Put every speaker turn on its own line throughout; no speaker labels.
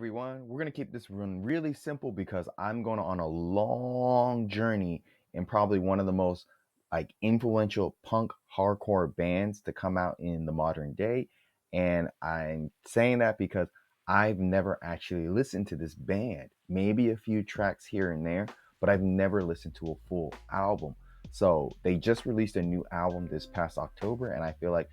everyone. We're gonna keep this run really simple because I'm going on a long journey in probably one of the most influential punk hardcore bands to come out in the modern day. And I'm saying that because I've never actually listened to this band. Maybe a few tracks here and there, but I've never listened to a full album. So they just released a new album this past October, and I feel like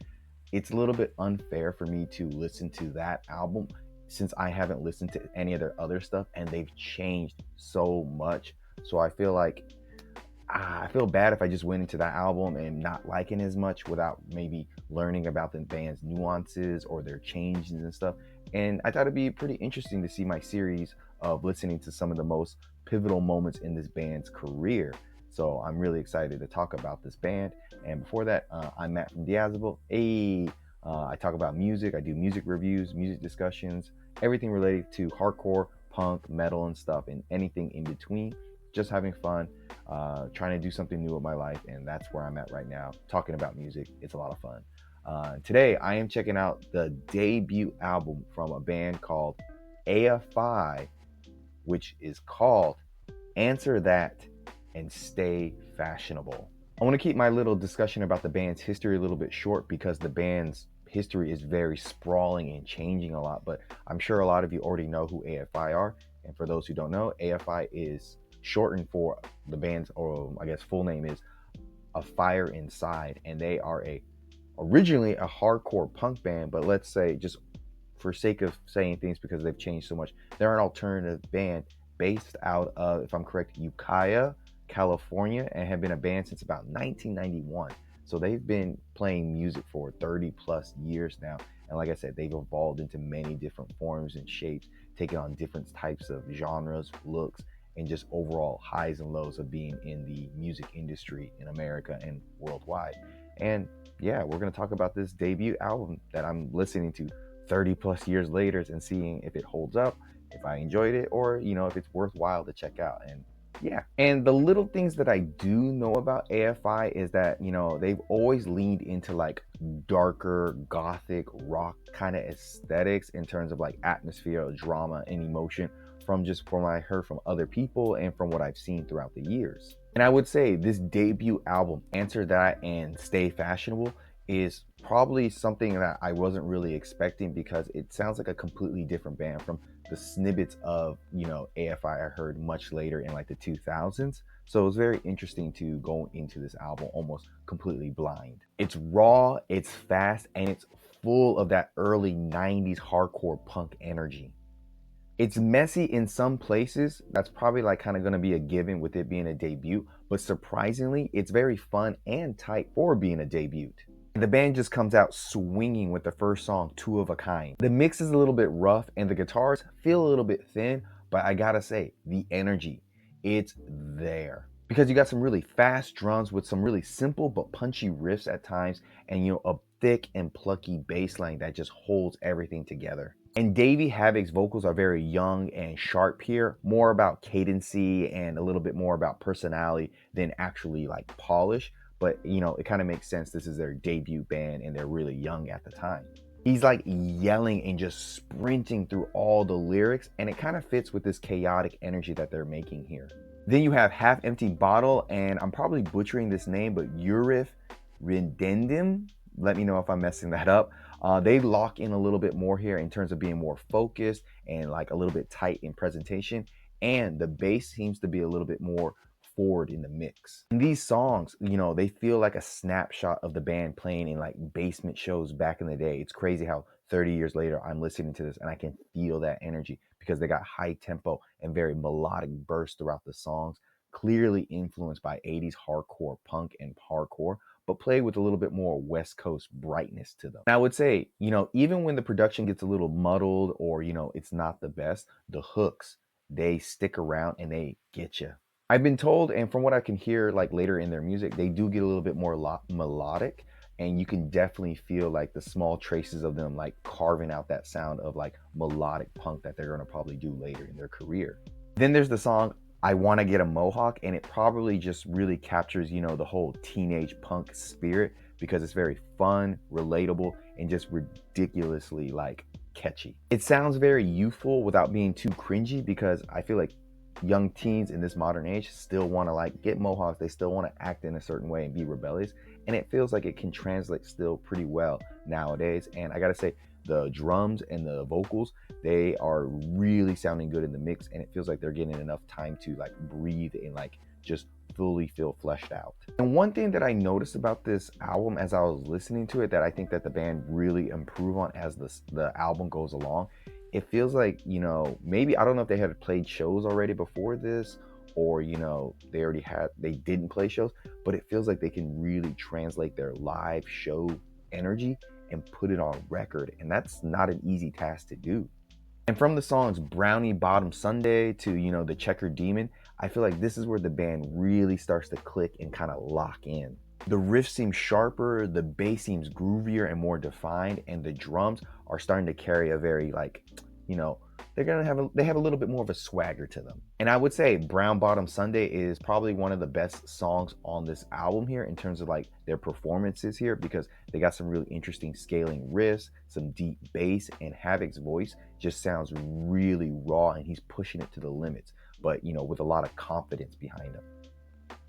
it's a little bit unfair for me to listen to that album since I haven't listened to any of their other stuff and they've changed so much. So I feel like I feel bad if I just went into that album and not liking as much without maybe learning about the band's nuances or their changes and stuff. And I thought it'd be pretty interesting to see my series of listening to some of the most pivotal moments in this band's career. So I'm really excited to talk about this band. And before that, I'm Matt from Decemberunderground. Hey, I talk about music. I do music reviews, music discussions, everything related to hardcore, punk, metal, and stuff, and anything in between. Just having fun, trying to do something new with my life, and that's where I'm at right now, talking about music. It's a lot of fun. Today, I am checking out the debut album from a band called AFI, which is called Answer That and Stay Fashionable. I want to keep my little discussion about the band's history a little bit short because the band's history is very sprawling and changing a lot, but I'm sure a lot of you already know who AFI are. And for those who don't know, AFI is shortened for the band's, or I guess full name is A Fire Inside, and they are originally a hardcore punk band, but let's say, just for sake of saying things because they've changed so much, they're an alternative band based out of, if I'm correct, Ukiah, California, and have been a band since about 1991. So they've been playing music for 30 plus years now. And like I said, they've evolved into many different forms and shapes, taking on different types of genres, looks, and just overall highs and lows of being in the music industry in America and worldwide. And yeah, we're going to talk about this debut album that I'm listening to 30 plus years later and seeing if it holds up, if I enjoyed it, or if it's worthwhile to check out. And yeah, and the little things that I do know about AFI is that they've always leaned into darker gothic rock kind of aesthetics in terms of atmosphere, drama, and emotion, from what I heard from other people and from what I've seen throughout the years. And I would say this debut album, Answer That and Stay Fashionable, is probably something that I wasn't really expecting because it sounds like a completely different band from the snippets of AFI I heard much later in the 2000s. So it was very interesting to go into this album almost completely blind. It's raw, it's fast, and it's full of that early 90s hardcore punk energy. It's messy in some places. That's probably kind of going to be a given with it being a debut, but surprisingly, it's very fun and tight for being a debut. The band just comes out swinging with the first song, Two of a Kind. The mix is a little bit rough and the guitars feel a little bit thin, but I gotta say, the energy, it's there. Because you got some really fast drums with some really simple but punchy riffs at times, and a thick and plucky bass line that just holds everything together. And Davey Havok's vocals are very young and sharp here, more about cadency and a little bit more about personality than actually polish. But it kind of makes sense. This is their debut band and they're really young at the time. He's yelling and just sprinting through all the lyrics, and it kind of fits with this chaotic energy that they're making here. Then you have Half Empty Bottle, and I'm probably butchering this name, but Urif Rindendim. Let me know if I'm messing that up. They lock in a little bit more here in terms of being more focused and a little bit tight in presentation. And the bass seems to be a little bit more forward in the mix. And these songs, they feel like a snapshot of the band playing in basement shows back in the day. It's crazy how 30 years later I'm listening to this and I can feel that energy because they got high tempo and very melodic bursts throughout the songs, clearly influenced by 80s hardcore punk and hardcore, but play with a little bit more West Coast brightness to them. And I would say, even when the production gets a little muddled or, it's not the best, the hooks, they stick around and they get you. I've been told, and from what I can hear later in their music, they do get a little bit more melodic, and you can definitely feel the small traces of them carving out that sound of melodic punk that they're going to probably do later in their career. Then there's the song I Want to Get a Mohawk, and it probably just really captures the whole teenage punk spirit because it's very fun, relatable, and just ridiculously catchy. It sounds very youthful without being too cringy, because I feel like young teens in this modern age still want to like get mohawks, they still want to act in a certain way and be rebellious, and it feels like it can translate still pretty well nowadays. And I gotta say, the drums and the vocals, they are really sounding good in the mix, and it feels like they're getting enough time to like breathe and like just fully feel fleshed out. And one thing that I noticed about this album as I was listening to it, that I think that the band really improve on as the album goes along, it feels like, you know, maybe, I don't know if they had played shows already before this, or, you know, they didn't play shows, but it feels like they can really translate their live show energy and put it on record, and that's not an easy task to do. And from the songs Brownie Bottom Sunday to, you know, The Checker Demon, I feel like this is where the band really starts to click and kind of lock in. The riff seems sharper, the bass seems groovier and more defined, and the drums are starting to carry a very like, you know, they have a little bit more of a swagger to them. And I would say Brown Bottom Sunday is probably one of the best songs on this album here in terms of like their performances here, because they got some really interesting scaling riffs, some deep bass, and Havoc's voice just sounds really raw, and he's pushing it to the limits, but, you know, with a lot of confidence behind him.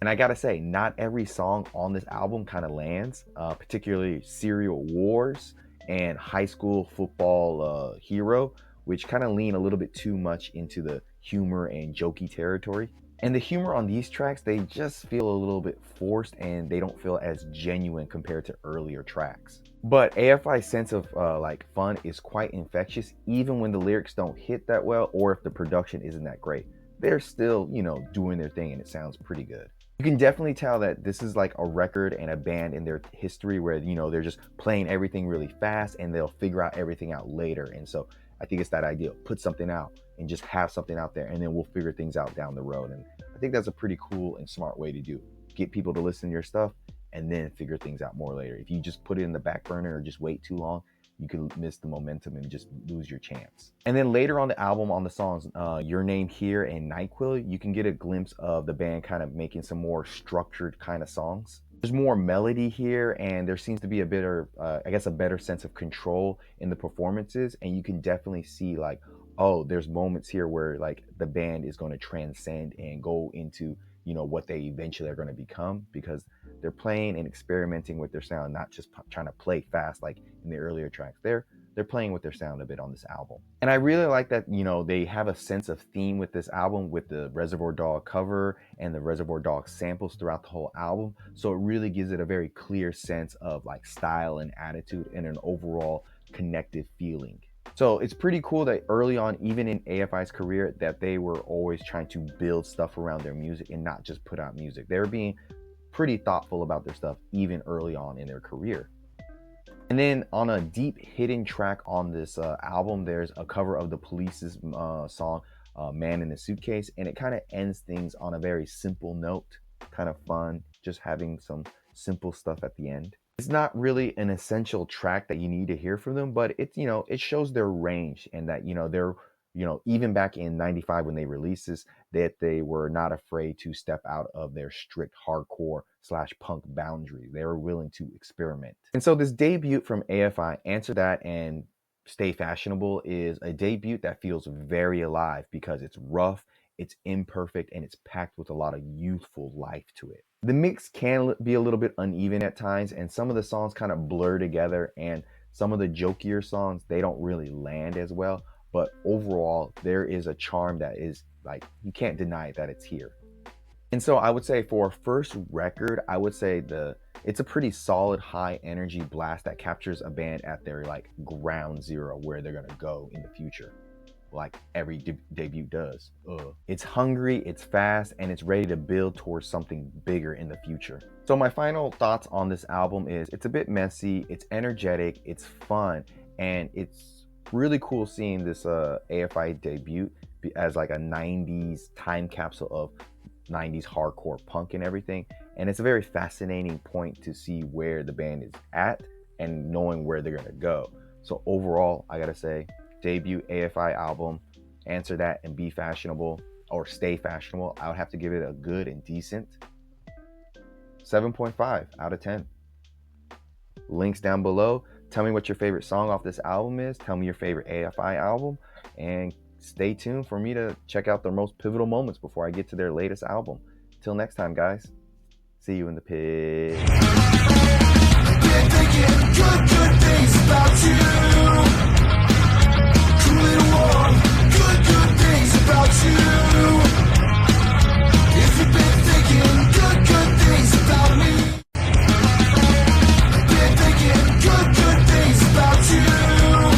And I gotta say, not every song on this album kind of lands, particularly Serial Wars and High School Football Hero, which kind of lean a little bit too much into the humor and jokey territory. And the humor on these tracks, they just feel a little bit forced, and they don't feel as genuine compared to earlier tracks. But AFI's sense of like fun is quite infectious, even when the lyrics don't hit that well, or if the production isn't that great. They're still, you know, doing their thing, and it sounds pretty good. You can definitely tell that this is like a record and a band in their history where, you know, they're just playing everything really fast, and they'll figure out everything out later. And so I think it's that idea, put something out and just have something out there, and then we'll figure things out down the road. And I think that's a pretty cool and smart way to do it. Get people to listen to your stuff and then figure things out more later. If you just put it in the back burner or just wait too long, you could miss the momentum and just lose your chance. And then later on the album, on the songs Your Name Here and NyQuil, you can get a glimpse of the band kind of making some more structured kind of songs. There's more melody here, and there seems to be a better, I guess, a better sense of control in the performances. And you can definitely see like, oh, there's moments here where like the band is going to transcend and go into, you know, what they eventually are going to become, because they're playing and experimenting with their sound, not just trying to play fast like in the earlier tracks. They're playing with their sound a bit on this album. And I really like that, you know, they have a sense of theme with this album, with the Reservoir Dog cover and the Reservoir Dog samples throughout the whole album. So it really gives it a very clear sense of like style and attitude and an overall connected feeling. So it's pretty cool that early on, even in AFI's career, that they were always trying to build stuff around their music and not just put out music. They were being pretty thoughtful about their stuff even early on in their career. And then on a deep hidden track on this album, there's a cover of the Police's song Man in a Suitcase, and it kind of ends things on a very simple note, kind of fun, just having some simple stuff at the end. It's not really an essential track that you need to hear from them, but it's, you know, it shows their range, and that, you know, they're, you know, even back in 95 when they released this, that they were not afraid to step out of their strict hardcore / punk boundary. They were willing to experiment. And so this debut from AFI, Answer That and Stay Fashionable, is a debut that feels very alive, because it's rough, it's imperfect, and it's packed with a lot of youthful life to it. The mix can be a little bit uneven at times, and some of the songs kind of blur together, and some of the jokier songs, they don't really land as well. But overall, there is a charm that is like, you can't deny that it's here. And so I would say for a first record, I would say it's a pretty solid high energy blast that captures a band at their like ground zero, where they're gonna go in the future, like every debut does. It's hungry, it's fast, and it's ready to build towards something bigger in the future. So my final thoughts on this album is, it's a bit messy, it's energetic, it's fun, and it's really cool seeing this AFI debut as like a 90s time capsule of 90s hardcore punk and everything. And it's a very fascinating point to see where the band is at and knowing where they're gonna go. So overall, I gotta say, debut AFI album, Answer That and Be Fashionable, or Stay Fashionable, I would have to give it a good and decent 7.5 out of 10. Links down below Tell me what your favorite song off this album is. Tell me your favorite AFI album. And stay tuned for me to check out their most pivotal moments before I get to their latest album. Till next time, guys. See you in the pit. Good things about you.